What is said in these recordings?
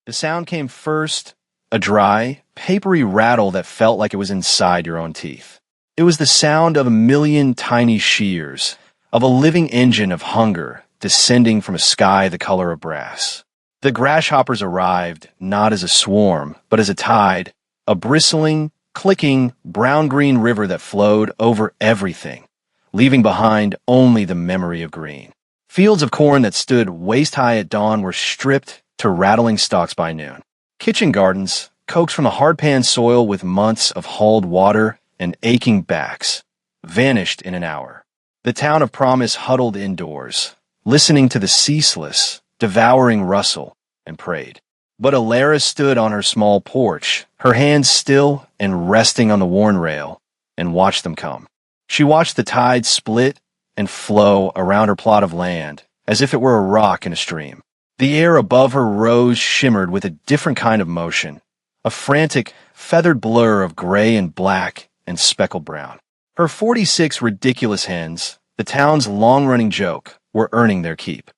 The sound came first, a dry, papery rattle that felt like it was inside your own teeth. It was the sound of a million tiny shears, of a living engine of hunger descending from a sky the color of brass. The grasshoppers arrived not as a swarm, but as a tide, a bristling, clicking, brown-green river that flowed over everything, leaving behind only the memory of green. Fields of corn that stood waist-high at dawn were stripped to rattling stalks by noon. Kitchen gardens, coaxed from the hard-pan soil with months of hauled water and aching backs, vanished in an hour. The town of promise huddled indoors, listening to the ceaseless, devouring rustle, and prayed. But Alara stood on her small porch, her hands still and resting on the worn rail, and watched them come. She watched the tide split and flow around her plot of land, as if it were a rock in a stream. The air above her rose shimmered with a different kind of motion, a frantic, feathered blur of gray and black and speckled brown. Her 46 ridiculous hens, the town's long-running joke, were earning their keep.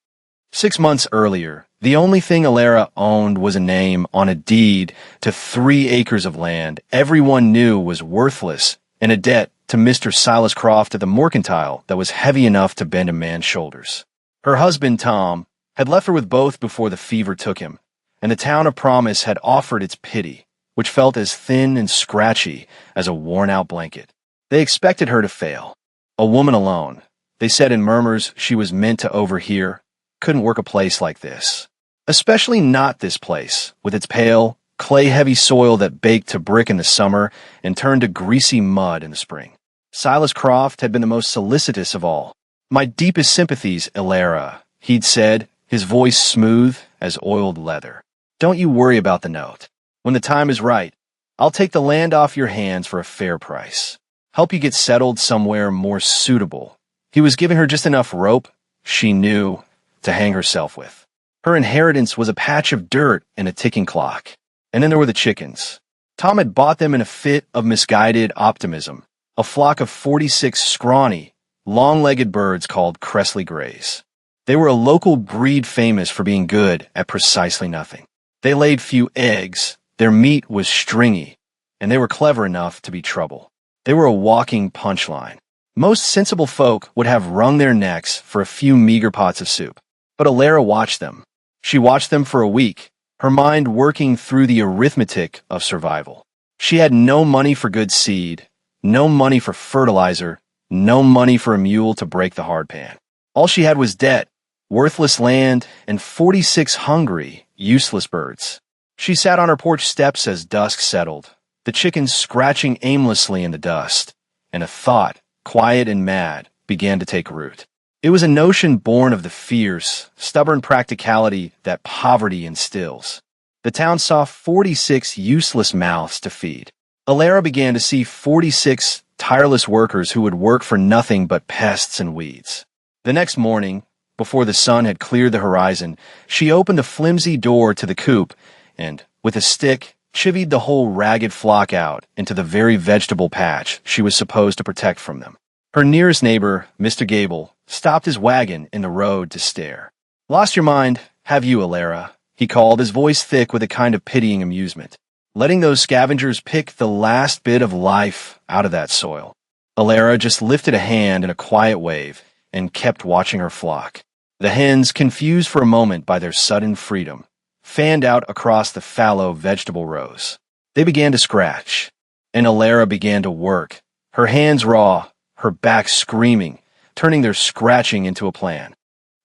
6 months earlier, the only thing Alara owned was a name on a deed to 3 acres of land everyone knew was worthless and a debt to Mr. Silas Croft at the mercantile that was heavy enough to bend a man's shoulders. Her husband, Tom, had left her with both before the fever took him, and the town of promise had offered its pity, which felt as thin and scratchy as a worn-out blanket. They expected her to fail. A woman alone, they said in murmurs she was meant to overhear, couldn't work a place like this. Especially not this place, with its pale, clay-heavy soil that baked to brick in the summer and turned to greasy mud in the spring. Silas Croft had been the most solicitous of all. "My deepest sympathies, Alara," he'd said, his voice smooth as oiled leather. "Don't you worry about the note. When the time is right, I'll take the land off your hands for a fair price. Help you get settled somewhere more suitable." He was giving her just enough rope, she knew, to hang herself with. Her inheritance was a patch of dirt and a ticking clock. And then there were the chickens. Tom had bought them in a fit of misguided optimism, a flock of 46 scrawny, long-legged birds called Cressley Greys. They were a local breed famous for being good at precisely nothing. They laid few eggs, their meat was stringy, and they were clever enough to be trouble. They were a walking punchline. Most sensible folk would have wrung their necks for a few meager pots of soup. But Alara watched them. She watched them for a week, her mind working through the arithmetic of survival. She had no money for good seed, no money for fertilizer, no money for a mule to break the hard pan. All she had was debt, worthless land, and 46 hungry, useless birds. She sat on her porch steps as dusk settled, the chickens scratching aimlessly in the dust, and a thought, quiet and mad, began to take root. It was a notion born of the fierce, stubborn practicality that poverty instills. The town saw 46 useless mouths to feed. Alara began to see 46 tireless workers who would work for nothing but pests and weeds. The next morning, before the sun had cleared the horizon, she opened a flimsy door to the coop and, with a stick, chivied the whole ragged flock out into the very vegetable patch she was supposed to protect from them. Her nearest neighbor, Mr. Gable, stopped his wagon in the road to stare. "Lost your mind, have you, Alara?" he called, his voice thick with a kind of pitying amusement. "Letting those scavengers pick the last bit of life out of that soil." Alara just lifted a hand in a quiet wave and kept watching her flock. The hens, confused for a moment by their sudden freedom, fanned out across the fallow vegetable rows. They began to scratch, and Alara began to work, her hands raw, her back screaming, turning their scratching into a plan.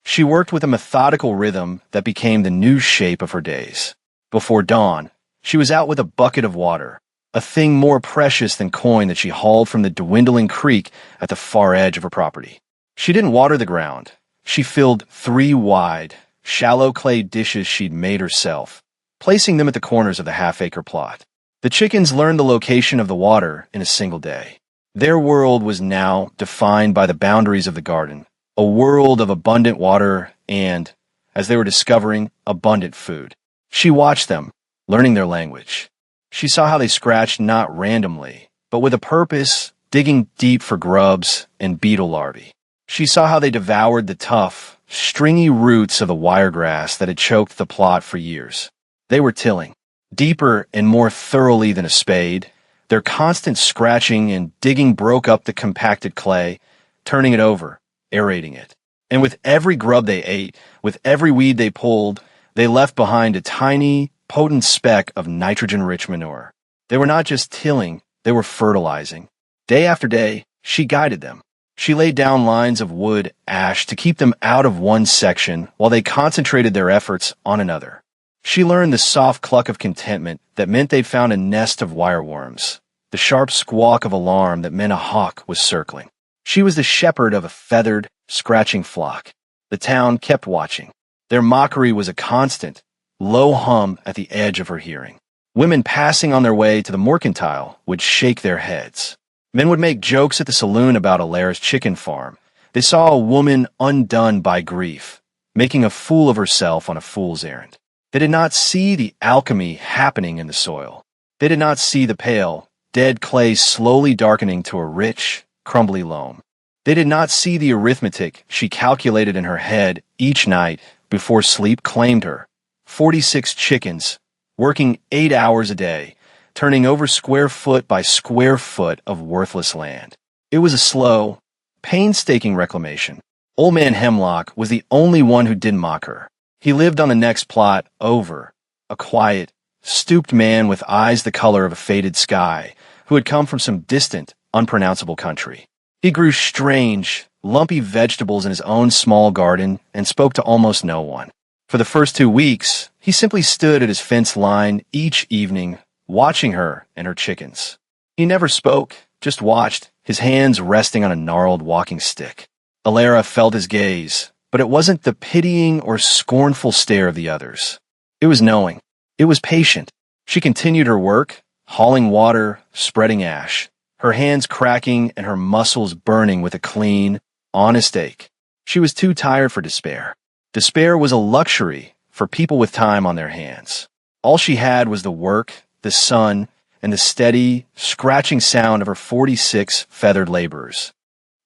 She worked with a methodical rhythm that became the new shape of her days. Before dawn, she was out with a bucket of water, a thing more precious than coin that she hauled from the dwindling creek at the far edge of her property. She didn't water the ground. She filled 3 wide, shallow clay dishes she'd made herself, placing them at the corners of the half-acre plot. The chickens learned the location of the water in a single day. Their world was now defined by the boundaries of the garden, a world of abundant water and, as they were discovering, abundant food. She watched them, learning their language. She saw how they scratched not randomly, but with a purpose, digging deep for grubs and beetle larvae. She saw how they devoured the tough, stringy roots of the wiregrass that had choked the plot for years. They were tilling, deeper and more thoroughly than a spade. Their constant scratching and digging broke up the compacted clay, turning it over, aerating it. And with every grub they ate, with every weed they pulled, they left behind a tiny, potent speck of nitrogen-rich manure. They were not just tilling, they were fertilizing. Day after day, she guided them. She laid down lines of wood ash to keep them out of one section while they concentrated their efforts on another. She learned the soft cluck of contentment that meant they'd found a nest of wireworms, the sharp squawk of alarm that meant a hawk was circling. She was the shepherd of a feathered, scratching flock. The town kept watching. Their mockery was a constant, low hum at the edge of her hearing. Women passing on their way to the mercantile would shake their heads. Men would make jokes at the saloon about Alara's chicken farm. They saw a woman undone by grief, making a fool of herself on a fool's errand. They did not see the alchemy happening in the soil. They did not see the pale, dead clay slowly darkening to a rich, crumbly loam. They did not see the arithmetic she calculated in her head each night before sleep claimed her. 46 chickens, working 8 hours a day, turning over square foot by square foot of worthless land. It was a slow, painstaking reclamation. Old Man Hemlock was the only one who didn't mock her. He lived on the next plot over, a quiet, stooped man with eyes the color of a faded sky, who had come from some distant, unpronounceable country. He grew strange, lumpy vegetables in his own small garden and spoke to almost no one. For the first 2 weeks, he simply stood at his fence line each evening, watching her and her chickens. He never spoke, just watched, his hands resting on a gnarled walking stick. Alara felt his gaze, but it wasn't the pitying or scornful stare of the others. It was knowing. It was patient. She continued her work, hauling water, spreading ash, her hands cracking and her muscles burning with a clean, honest ache. She was too tired for despair. Despair was a luxury for people with time on their hands. All she had was the work, the sun, and the steady, scratching sound of her 46 feathered laborers.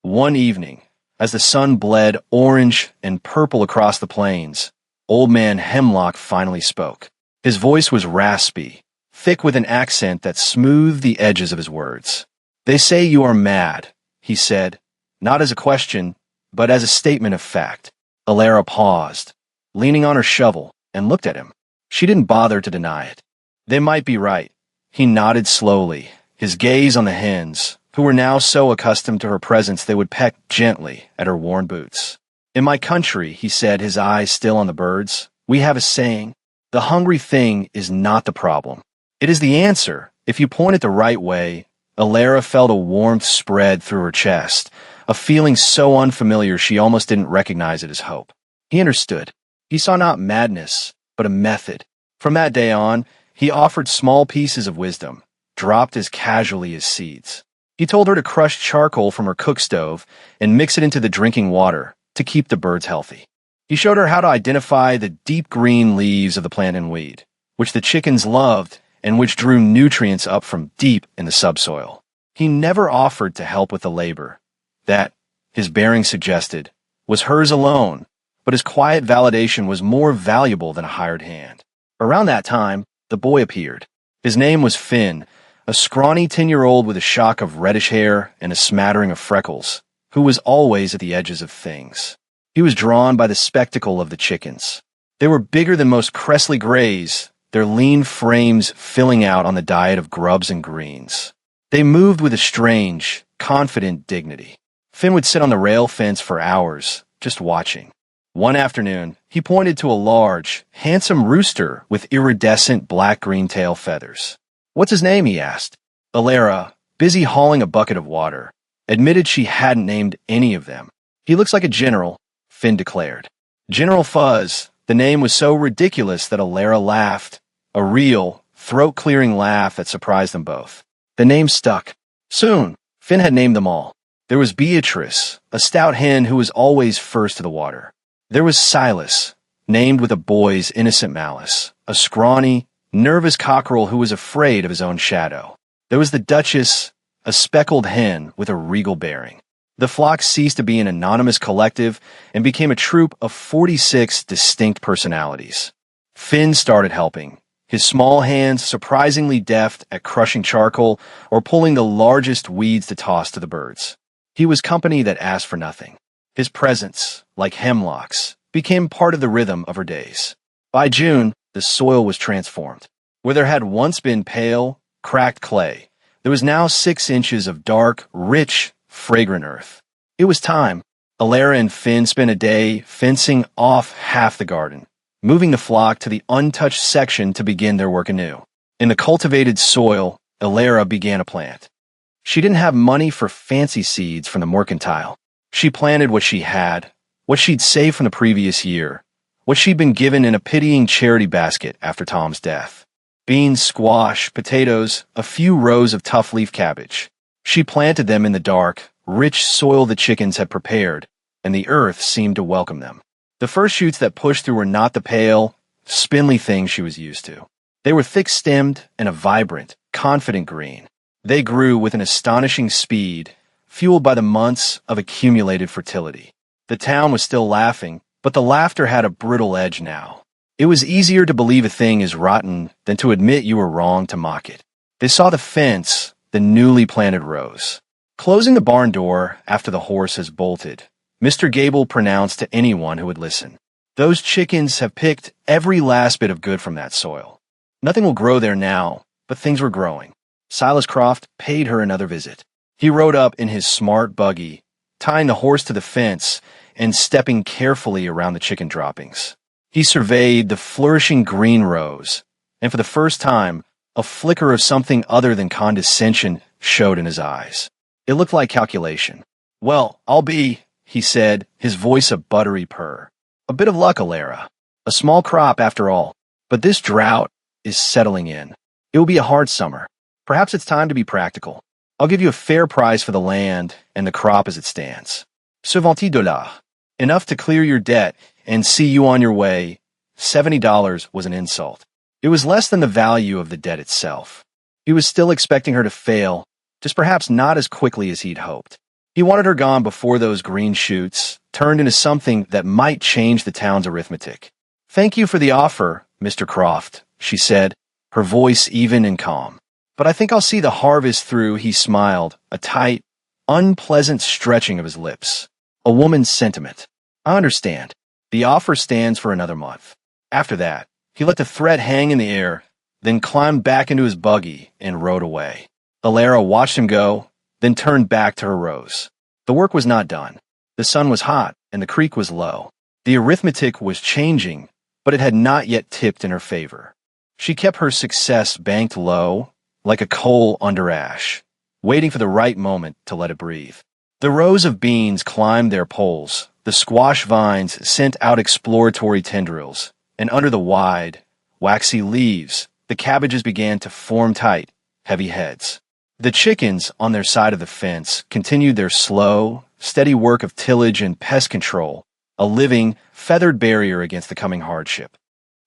One evening, as the sun bled orange and purple across the plains, Old Man Hemlock finally spoke. His voice was raspy, thick with an accent that smoothed the edges of his words. "They say you are mad," he said, not as a question, but as a statement of fact. Alara paused, leaning on her shovel, and looked at him. She didn't bother to deny it. They might be right. He nodded slowly, his gaze on the hens, who were now so accustomed to her presence they would peck gently at her worn boots. "In my country," he said, his eyes still on the birds, "we have a saying, the hungry thing is not the problem. It is the answer, if you point it the right way." Alara felt a warmth spread through her chest, a feeling so unfamiliar she almost didn't recognize it as hope. He understood. He saw not madness, but a method. From that day on, he offered small pieces of wisdom, dropped as casually as seeds. He told her to crush charcoal from her cook stove and mix it into the drinking water to keep the birds healthy. He showed her how to identify the deep green leaves of the plant and weed, which the chickens loved and which drew nutrients up from deep in the subsoil. He never offered to help with the labor. That, his bearing suggested, was hers alone, but his quiet validation was more valuable than a hired hand. Around that time, the boy appeared. His name was Finn, a scrawny 10-year-old with a shock of reddish hair and a smattering of freckles, who was always at the edges of things. He was drawn by the spectacle of the chickens. They were bigger than most Cressley Grays, their lean frames filling out on the diet of grubs and greens. They moved with a strange, confident dignity. Finn would sit on the rail fence for hours, just watching. One afternoon, he pointed to a large, handsome rooster with iridescent black-green tail feathers. "What's his name?" he asked. Alara, busy hauling a bucket of water, admitted she hadn't named any of them. "He looks like a general," Finn declared. General Fuzz. The name was so ridiculous that Alara laughed, a real, throat-clearing laugh that surprised them both. The name stuck. Soon, Finn had named them all. There was Beatrice, a stout hen who was always first to the water. There was Silas, named with a boy's innocent malice, a scrawny, nervous cockerel who was afraid of his own shadow. There was the Duchess, a speckled hen with a regal bearing. The flock ceased to be an anonymous collective and became a troop of 46 distinct personalities. Finn started helping, his small hands surprisingly deft at crushing charcoal or pulling the largest weeds to toss to the birds. He was company that asked for nothing. His presence, like hemlocks, became part of the rhythm of her days. By June, the soil was transformed. Where there had once been pale, cracked clay, there was now 6 inches of dark, rich, fragrant earth. It was time. Alara and Finn spent a day fencing off half the garden, moving the flock to the untouched section to begin their work anew. In the cultivated soil, Alara began a plant. She didn't have money for fancy seeds from the mercantile. She planted what she had, what she'd saved from the previous year, what she'd been given in a pitying charity basket after Tom's death. Beans, squash, potatoes, a few rows of tough leaf cabbage. She planted them in the dark, rich soil the chickens had prepared, and the earth seemed to welcome them. The first shoots that pushed through were not the pale, spindly things she was used to. They were thick-stemmed and a vibrant, confident green. They grew with an astonishing speed, fueled by the months of accumulated fertility. The town was still laughing, but the laughter had a brittle edge now. It was easier to believe a thing is rotten than to admit you were wrong to mock it. They saw the fence, the newly planted rows. Closing the barn door after the horse has bolted, Mr. Gable pronounced to anyone who would listen, "Those chickens have picked every last bit of good from that soil. Nothing will grow there now, but things were growing." Silas Croft paid her another visit. He rode up in his smart buggy, tying the horse to the fence and stepping carefully around the chicken droppings. He surveyed the flourishing green rows, and for the first time, a flicker of something other than condescension showed in his eyes. It looked like calculation. "Well, I'll be," he said, his voice a buttery purr. "A bit of luck, Alara. A small crop after all, but this drought is settling in. It will be a hard summer. Perhaps it's time to be practical. I'll give you a fair price for the land and the crop as it stands. $70. Enough to clear your debt and see you on your way." $70 was an insult. It was less than the value of the debt itself. He was still expecting her to fail, just perhaps not as quickly as he'd hoped. He wanted her gone before those green shoots turned into something that might change the town's arithmetic. "Thank you for the offer, Mr. Croft," she said, her voice even and calm. "But I think I'll see the harvest through." He smiled, a tight, unpleasant stretching of his lips. A woman's sentiment. "I understand. The offer stands for another month." After that, he let the threat hang in the air, then climbed back into his buggy and rode away. Alara watched him go, then turned back to her rows. The work was not done. The sun was hot, and the creek was low. The arithmetic was changing, but it had not yet tipped in her favor. She kept her success banked low, like a coal under ash, waiting for the right moment to let it breathe. The rows of beans climbed their poles. The squash vines sent out exploratory tendrils, and under the wide, waxy leaves, the cabbages began to form tight, heavy heads. The chickens, on their side of the fence, continued their slow, steady work of tillage and pest control, a living, feathered barrier against the coming hardship.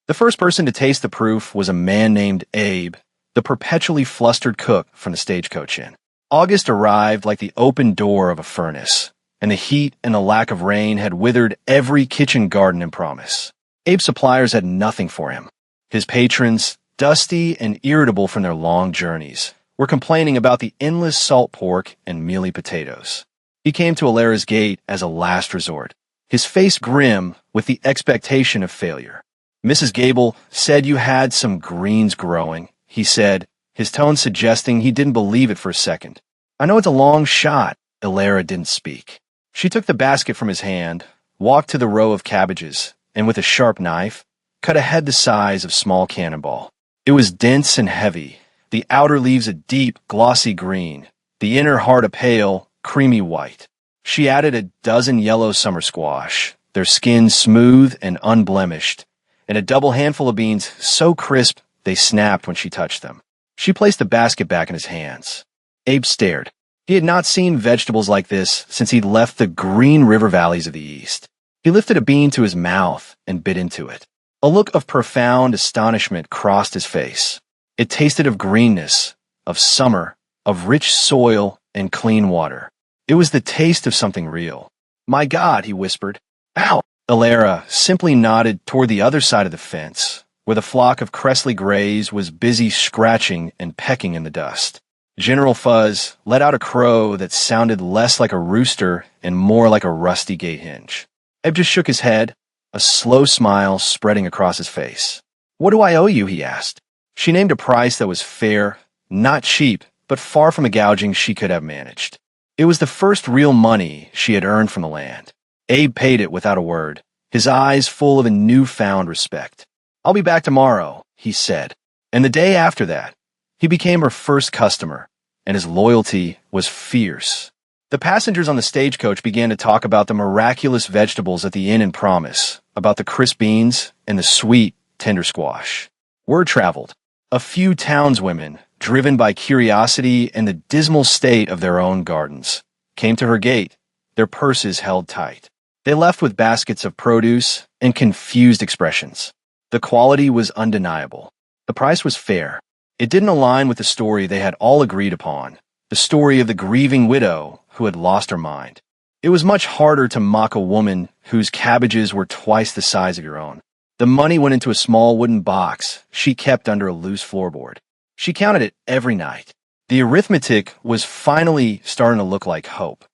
The first person to taste the proof was a man named Abe, the perpetually flustered cook from the stagecoach inn. August arrived like the open door of a furnace, and the heat and the lack of rain had withered every kitchen garden and promise. Abe's suppliers had nothing for him. His patrons, dusty and irritable from their long journeys, were complaining about the endless salt pork and mealy potatoes. He came to Alara's gate as a last resort, his face grim with the expectation of failure. "Mrs. Gable said you had some greens growing," he said, his tone suggesting he didn't believe it for a second. "I know it's a long shot." Alara didn't speak. She took the basket from his hand, walked to the row of cabbages, and with a sharp knife, cut a head the size of small cannonball. It was dense and heavy, the outer leaves a deep, glossy green, the inner heart a pale, creamy white. She added a dozen yellow summer squash, their skins smooth and unblemished, and a double handful of beans so crisp they snapped when she touched them. She placed the basket back in his hands. Abe stared. He had not seen vegetables like this since he'd left the green river valleys of the East. He lifted a bean to his mouth and bit into it. A look of profound astonishment crossed his face. It tasted of greenness, of summer, of rich soil and clean water. It was the taste of something real. "My God," he whispered. "Ow!" Alara simply nodded toward the other side of the fence, where the flock of Cressley Greys was busy scratching and pecking in the dust. General Fuzz let out a crow that sounded less like a rooster and more like a rusty gate hinge. Eb just shook his head, a slow smile spreading across his face. "What do I owe you?" he asked. She named a price that was fair, not cheap, but far from a gouging she could have managed. It was the first real money she had earned from the land. Abe paid it without a word, his eyes full of a newfound respect. "I'll be back tomorrow," he said. And the day after that, he became her first customer, and his loyalty was fierce. The passengers on the stagecoach began to talk about the miraculous vegetables at the inn in Promise, about the crisp beans and the sweet, tender squash. Word traveled. A few townswomen, driven by curiosity and the dismal state of their own gardens, came to her gate, their purses held tight. They left with baskets of produce and confused expressions. The quality was undeniable. The price was fair. It didn't align with the story they had all agreed upon, the story of the grieving widow who had lost her mind. It was much harder to mock a woman whose cabbages were twice the size of your own. The money went into a small wooden box she kept under a loose floorboard. She counted it every night. The arithmetic was finally starting to look like hope.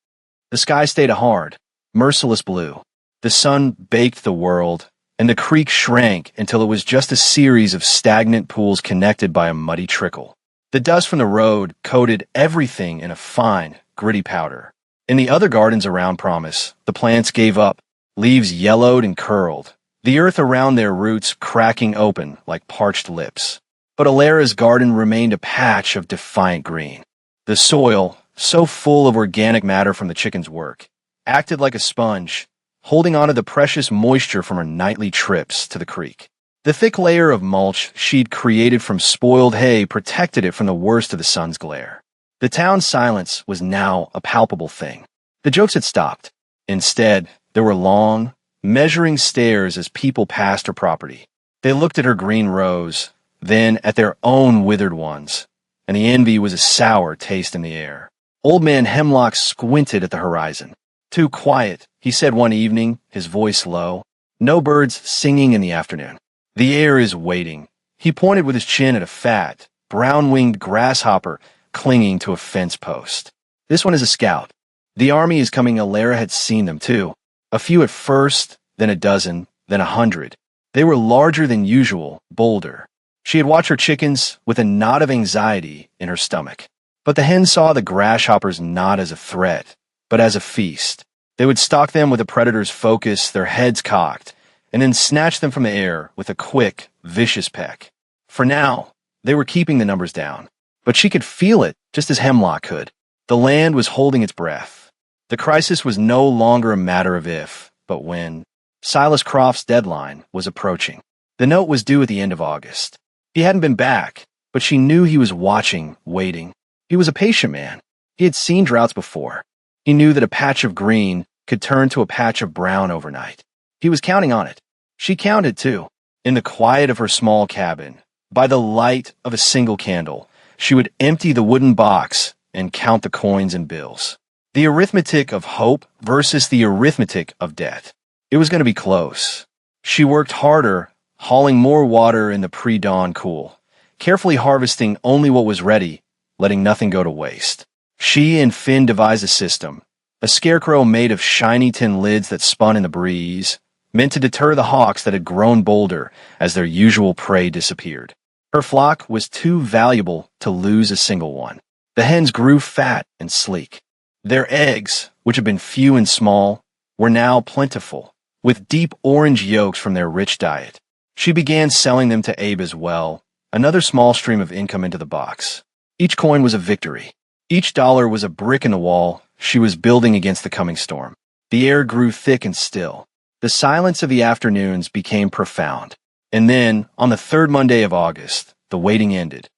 The sky stayed a hard, merciless blue. The sun baked the world, and the creek shrank until it was just a series of stagnant pools connected by a muddy trickle. The dust from the road coated everything in a fine, gritty powder. In the other gardens around Promise, the plants gave up, leaves yellowed and curled, the earth around their roots cracking open like parched lips. But Alara's garden remained a patch of defiant green. The soil, so full of organic matter from the chickens' work, acted like a sponge, holding onto the precious moisture from her nightly trips to the creek. The thick layer of mulch she'd created from spoiled hay protected it from the worst of the sun's glare. The town's silence was now a palpable thing. The jokes had stopped. Instead, there were long, measuring stares as people passed her property. They looked at her green rows, then at their own withered ones, and the envy was a sour taste in the air. Old Man Hemlock squinted at the horizon. "Too quiet," he said one evening, his voice low. "No birds singing in the afternoon. The air is waiting." He pointed with his chin at a fat, brown-winged grasshopper clinging to a fence post. "This one is a scout. The army is coming." Alara had seen them, too. A few at first, then a dozen, then 100. They were larger than usual, bolder. She had watched her chickens with a knot of anxiety in her stomach. But the hens saw the grasshoppers not as a threat, but as a feast. They would stalk them with a predator's focus, their heads cocked, and then snatch them from the air with a quick, vicious peck. For now, they were keeping the numbers down. But she could feel it, just as Hemlock could. The land was holding its breath. The crisis was no longer a matter of if, but when. Silas Croft's deadline was approaching. The note was due at the end of August. He hadn't been back, but she knew he was watching, waiting. He was a patient man. He had seen droughts before. He knew that a patch of green could turn to a patch of brown overnight. He was counting on it. She counted, too. In the quiet of her small cabin, by the light of a single candle, she would empty the wooden box and count the coins and bills. The arithmetic of hope versus the arithmetic of debt. It was going to be close. She worked harder, hauling more water in the pre-dawn cool, carefully harvesting only what was ready, letting nothing go to waste. She and Finn devised a system, a scarecrow made of shiny tin lids that spun in the breeze, meant to deter the hawks that had grown bolder as their usual prey disappeared. Her flock was too valuable to lose a single one. The hens grew fat and sleek. Their eggs, which had been few and small, were now plentiful, with deep orange yolks from their rich diet. She began selling them to Abe as well, another small stream of income into the box. Each coin was a victory. Each dollar was a brick in the wall she was building against the coming storm. The air grew thick and still. The silence of the afternoons became profound. And then, on the third Monday of August, the waiting ended.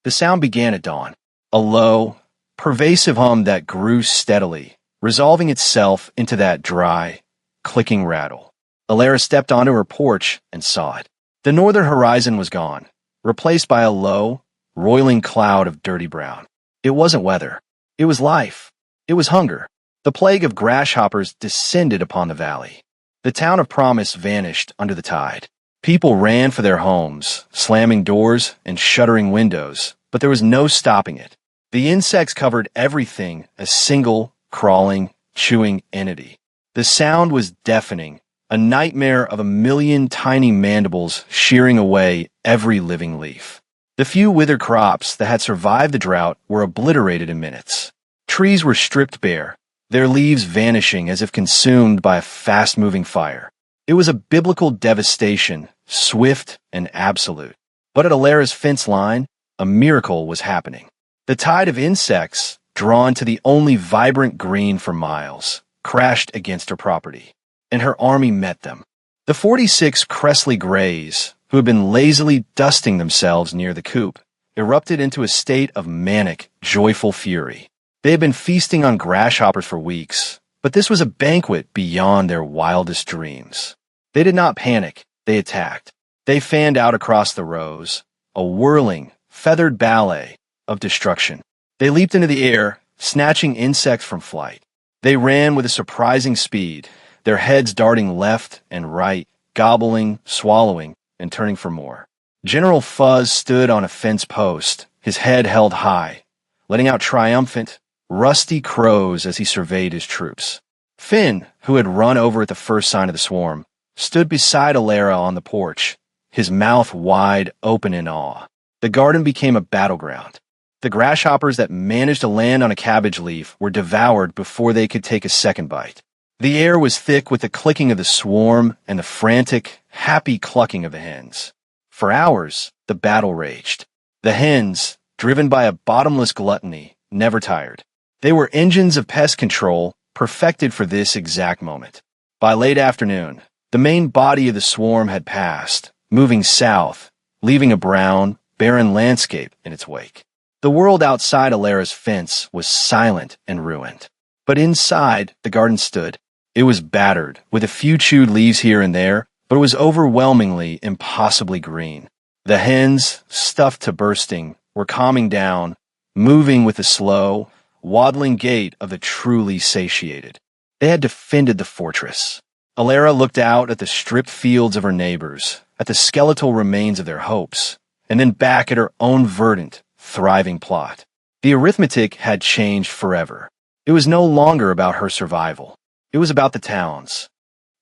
The sound began at dawn, a low, pervasive hum that grew steadily, resolving itself into that dry, clicking rattle. Alara stepped onto her porch and saw it. The northern horizon was gone, replaced by a low, roiling cloud of dirty brown. It wasn't weather. It was life. It was hunger. The plague of grasshoppers descended upon the valley. The town of Promise vanished under the tide. People ran for their homes, slamming doors and shuttering windows, but there was no stopping it. The insects covered everything, a single, crawling, chewing entity. The sound was deafening, a nightmare of a million tiny mandibles shearing away every living leaf. The few withered crops that had survived the drought were obliterated in minutes. Trees were stripped bare, their leaves vanishing as if consumed by a fast-moving fire. It was a biblical devastation, swift and absolute. But at Alara's fence line, a miracle was happening. The tide of insects, drawn to the only vibrant green for miles, crashed against her property, and her army met them. The 46 Cressley Greys, who had been lazily dusting themselves near the coop, erupted into a state of manic, joyful fury. They had been feasting on grasshoppers for weeks, but this was a banquet beyond their wildest dreams. They did not panic, they attacked. They fanned out across the rows, a whirling, feathered ballet of destruction. They leaped into the air, snatching insects from flight. They ran with a surprising speed, their heads darting left and right, gobbling, swallowing, and turning for more. General Fuzz stood on a fence post, his head held high, letting out triumphant, rusty crows as he surveyed his troops. Finn, who had run over at the first sign of the swarm, stood beside Alara on the porch, his mouth wide open in awe. The garden became a battleground. The grasshoppers that managed to land on a cabbage leaf were devoured before they could take a second bite. The air was thick with the clicking of the swarm and the frantic, happy clucking of the hens. For hours, the battle raged. The hens, driven by a bottomless gluttony, never tired. They were engines of pest control, perfected for this exact moment. By late afternoon, the main body of the swarm had passed, moving south, leaving a brown, barren landscape in its wake. The world outside Alara's fence was silent and ruined. But inside, the garden stood. It was battered, with a few chewed leaves here and there, but it was overwhelmingly, impossibly green. The hens, stuffed to bursting, were calming down, moving with the slow, waddling gait of the truly satiated. They had defended the fortress. Alara looked out at the stripped fields of her neighbors, at the skeletal remains of their hopes, and then back at her own verdant, thriving plot. The arithmetic had changed forever. It was no longer about her survival. It was about the town's.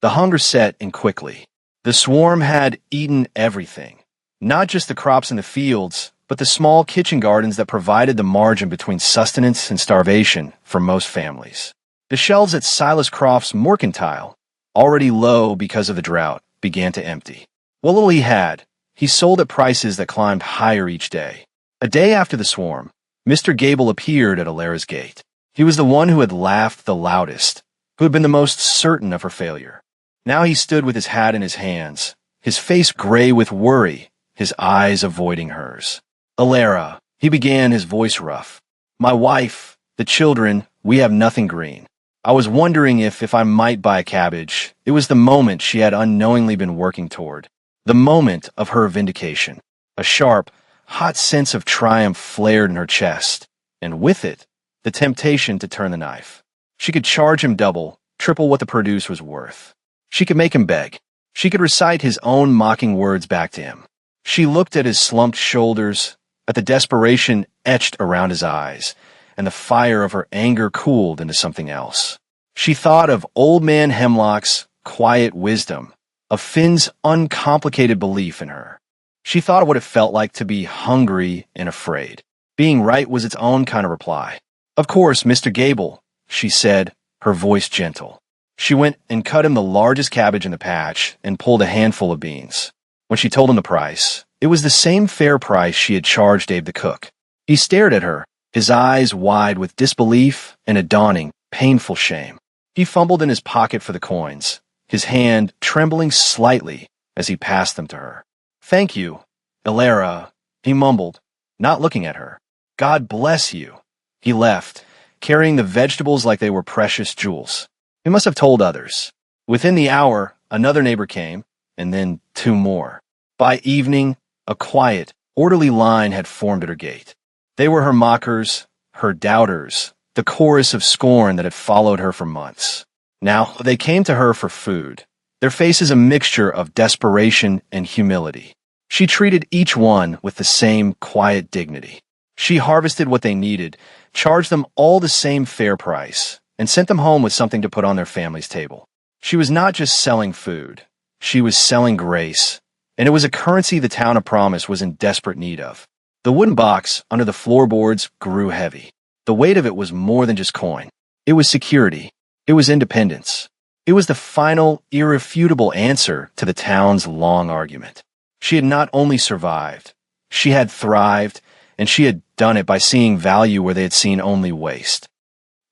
The hunger set in quickly. The swarm had eaten everything, not just the crops in the fields, but the small kitchen gardens that provided the margin between sustenance and starvation for most families. The shelves at Silas Croft's mercantile, already low because of the drought, began to empty. What little he had, he sold at prices that climbed higher each day. A day after the swarm, Mr. Gable appeared at Alara's gate. He was the one who had laughed the loudest, who had been the most certain of her failure. Now he stood with his hat in his hands, his face gray with worry, his eyes avoiding hers. Alara, he began, his voice rough. My wife, the children, we have nothing green. I was wondering if I might buy a cabbage. It was the moment she had unknowingly been working toward. The moment of her vindication. A sharp, hot sense of triumph flared in her chest, and with it, the temptation to turn the knife. She could charge him double, triple what the produce was worth. She could make him beg. She could recite his own mocking words back to him. She looked at his slumped shoulders, at the desperation etched around his eyes, and the fire of her anger cooled into something else. She thought of Old Man Hemlock's quiet wisdom, of Finn's uncomplicated belief in her. She thought of what it felt like to be hungry and afraid. Being right was its own kind of reply. Of course, Mr. Gable, she said, her voice gentle. She went and cut him the largest cabbage in the patch and pulled a handful of beans. When she told him the price, it was the same fair price she had charged Abe the cook. He stared at her, his eyes wide with disbelief and a dawning, painful shame. He fumbled in his pocket for the coins, his hand trembling slightly as he passed them to her. Thank you, Alara, he mumbled, not looking at her. God bless you. He left, carrying the vegetables like they were precious jewels. He must have told others. Within the hour, another neighbor came, and then 2 more. By evening, a quiet, orderly line had formed at her gate. They were her mockers, her doubters, the chorus of scorn that had followed her for months. Now, they came to her for food, their faces a mixture of desperation and humility. She treated each one with the same quiet dignity. She harvested what they needed, charged them all the same fair price, and sent them home with something to put on their family's table. She was not just selling food. She was selling grace, and it was a currency the town of Promise was in desperate need of. The wooden box under the floorboards grew heavy. The weight of it was more than just coin. It was security. It was independence. It was the final, irrefutable answer to the town's long argument. She had not only survived, she had thrived, and she had done it by seeing value where they had seen only waste.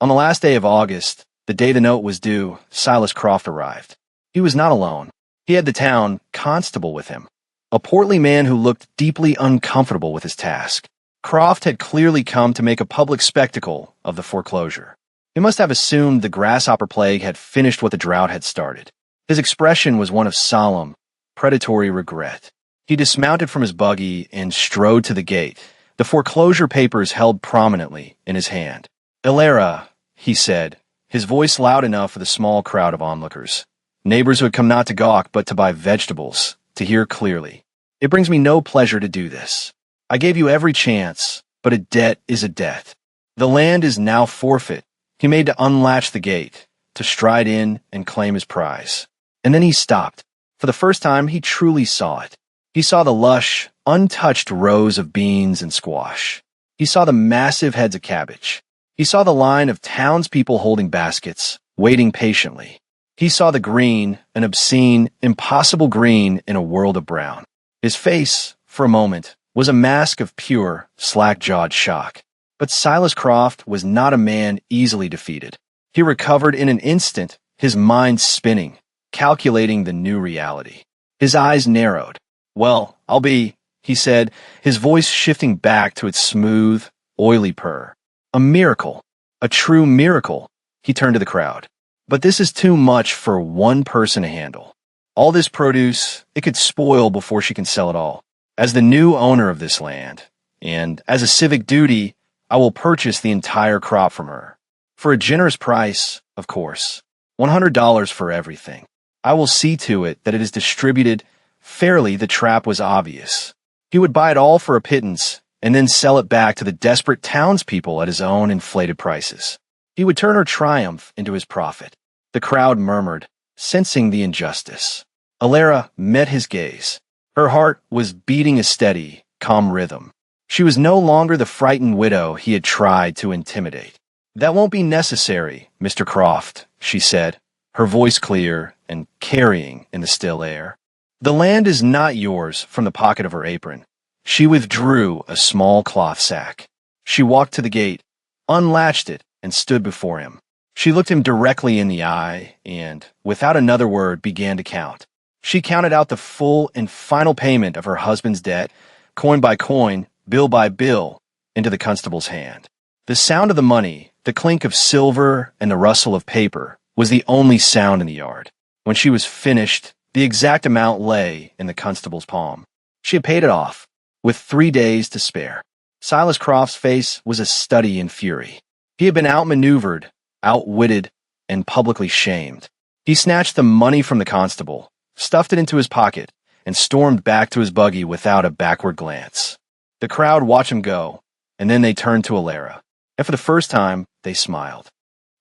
On the last day of August, the day the note was due, Silas Croft arrived. He was not alone. He had the town constable with him, a portly man who looked deeply uncomfortable with his task. Croft had clearly come to make a public spectacle of the foreclosure. He must have assumed the grasshopper plague had finished what the drought had started. His expression was one of solemn, predatory regret. He dismounted from his buggy and strode to the gate, the foreclosure papers held prominently in his hand. "Ilera," he said, his voice loud enough for the small crowd of onlookers. Neighbors who had come not to gawk but to buy vegetables, to hear clearly. "It brings me no pleasure to do this. I gave you every chance, but a debt is a debt. The land is now forfeit." He made to unlatch the gate, to stride in and claim his prize. And then he stopped. For the first time, he truly saw it. He saw the lush, untouched rows of beans and squash. He saw the massive heads of cabbage. He saw the line of townspeople holding baskets, waiting patiently. He saw the green, an obscene, impossible green in a world of brown. His face, for a moment, was a mask of pure, slack-jawed shock. But Silas Croft was not a man easily defeated. He recovered in an instant, his mind spinning, calculating the new reality. His eyes narrowed. "Well, I'll be," he said, his voice shifting back to its smooth, oily purr. "A miracle. A true miracle." He turned to the crowd. "But this is too much for one person to handle. All this produce, it could spoil before she can sell it all. As the new owner of this land, and as a civic duty, I will purchase the entire crop from her. For a generous price, of course. $100 for everything. I will see to it that it is distributed fairly. The trap was obvious. He would buy it all for a pittance and then sell it back to the desperate townspeople at his own inflated prices. He would turn her triumph into his profit." The crowd murmured, sensing the injustice. Ilera met his gaze. Her heart was beating a steady, calm rhythm. She was no longer the frightened widow he had tried to intimidate. "That won't be necessary, Mr. Croft," she said, her voice clear and carrying in the still air. "The land is not yours." From the pocket of her apron, she withdrew a small cloth sack. She walked to the gate, unlatched it, and stood before him. She looked him directly in the eye and, without another word, began to count. She counted out the full and final payment of her husband's debt, coin by coin, bill by bill, into the constable's hand. The sound of the money, the clink of silver, and the rustle of paper was the only sound in the yard. When she was finished, the exact amount lay in the constable's palm. She had paid it off, with 3 days to spare. Silas Croft's face was a study in fury. He had been outmaneuvered, outwitted, and publicly shamed. He snatched the money from the constable, stuffed it into his pocket, and stormed back to his buggy without a backward glance. The crowd watched him go, and then they turned to Ilera, and for the first time, they smiled.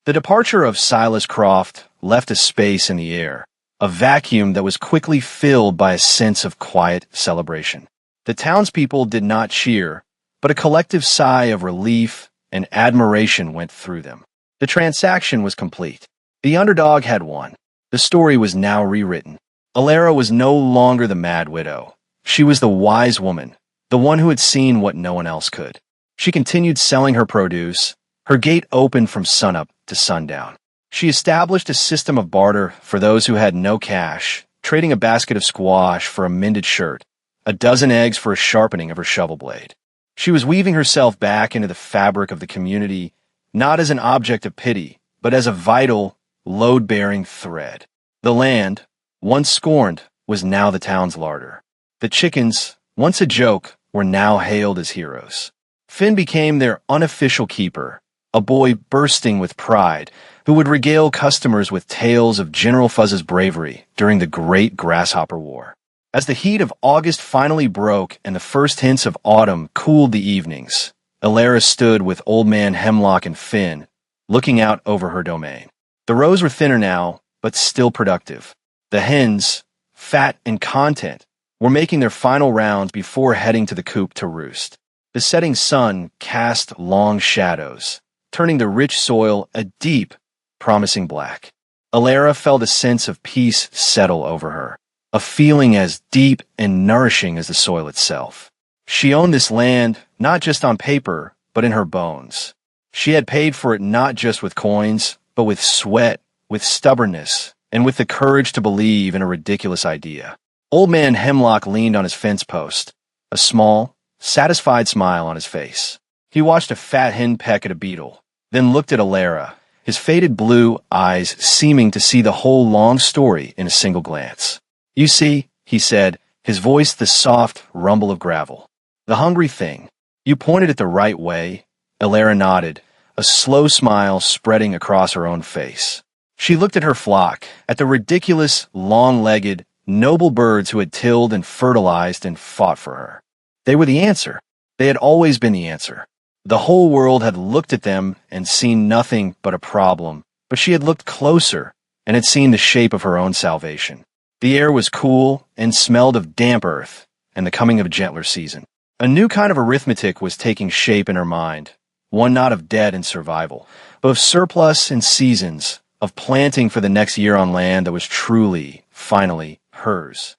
The departure of Silas Croft left a space in the air, a vacuum that was quickly filled by a sense of quiet celebration. The townspeople did not cheer, but a collective sigh of relief and admiration went through them. The transaction was complete. The underdog had won. The story was now rewritten. Ilera was no longer the mad widow. She was the wise woman, the one who had seen what no one else could. She continued selling her produce. Her gate opened from sunup to sundown. She established a system of barter for those who had no cash, trading a basket of squash for a mended shirt, a dozen eggs for a sharpening of her shovel blade. She was weaving herself back into the fabric of the community, not as an object of pity, but as a vital, load-bearing thread. The land, once scorned, was now the town's larder. The chickens, once a joke, were now hailed as heroes. Finn became their unofficial keeper, a boy bursting with pride, who would regale customers with tales of General Fuzz's bravery during the Great Grasshopper War. As the heat of August finally broke and the first hints of autumn cooled the evenings, Alara stood with Old Man Hemlock and Finn, looking out over her domain. The rows were thinner now, but still productive. The hens, fat and content, were making their final rounds before heading to the coop to roost. The setting sun cast long shadows, turning the rich soil a deep, promising black. Alara felt a sense of peace settle over her, a feeling as deep and nourishing as the soil itself. She owned this land not just on paper, but in her bones. She had paid for it not just with coins, but with sweat, with stubbornness, and with the courage to believe in a ridiculous idea. Old Man Hemlock leaned on his fence post, a small, satisfied smile on his face. He watched a fat hen peck at a beetle, then looked at Alara, his faded blue eyes seeming to see the whole long story in a single glance. "You see," he said, his voice the soft rumble of gravel. "The hungry thing. You pointed it the right way." Alara nodded, a slow smile spreading across her own face. She looked at her flock, at the ridiculous, long-legged, noble birds who had tilled and fertilized and fought for her. They were the answer. They had always been the answer. The whole world had looked at them and seen nothing but a problem, but she had looked closer and had seen the shape of her own salvation. The air was cool and smelled of damp earth and the coming of a gentler season. A new kind of arithmetic was taking shape in her mind, one not of debt and survival, but of surplus and seasons, of planting for the next year on land that was truly, finally, hers.